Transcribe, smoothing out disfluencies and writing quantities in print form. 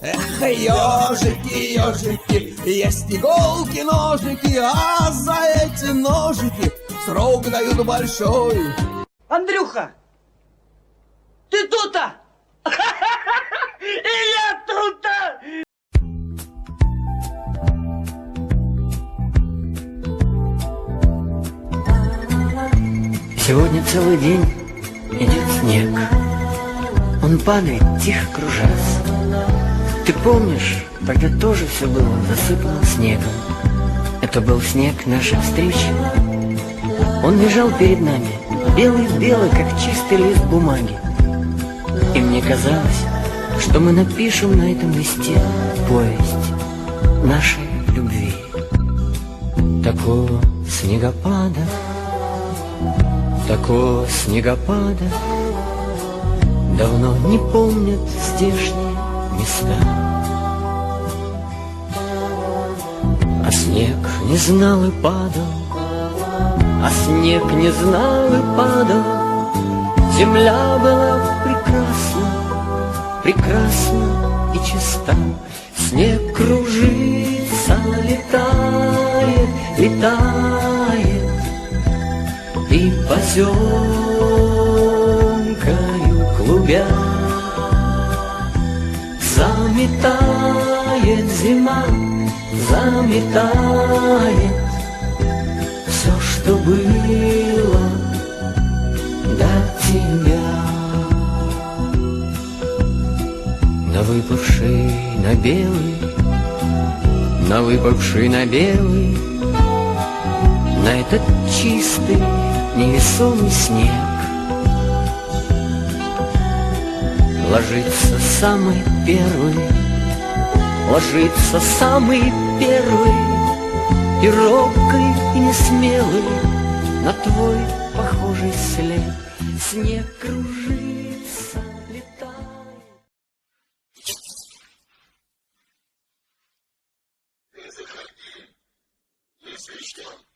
Эх, ежики, ежики, есть иголки, ножики, а за эти ножики срок дают большой. Андрюха, ты тут-то? И я тут-то! Сегодня целый день идет снег. Он падает, тихо кружась. Ты помнишь, тогда тоже все было засыпано снегом. Это был снег нашей встречи. Он лежал перед нами, белый-белый, как чистый лист бумаги. И мне казалось, что мы напишем на этом листе повесть нашей любви. Такого снегопада давно не помнят здешние места. А снег не знал и падал, а снег не знал и падал. Земля была прекрасна, прекрасна и чиста. Снег кружится, летает, летает, и поземкою клубя заметает зима, заметает все, что было до тебя. На выпавший на белый, на выпавший на белый, на этот чистый невесомый снег ложится самый первый, ложится самый первый, и робкий, и несмелый на твой похожий след. Снег кружится, летает. Не заходи, если что.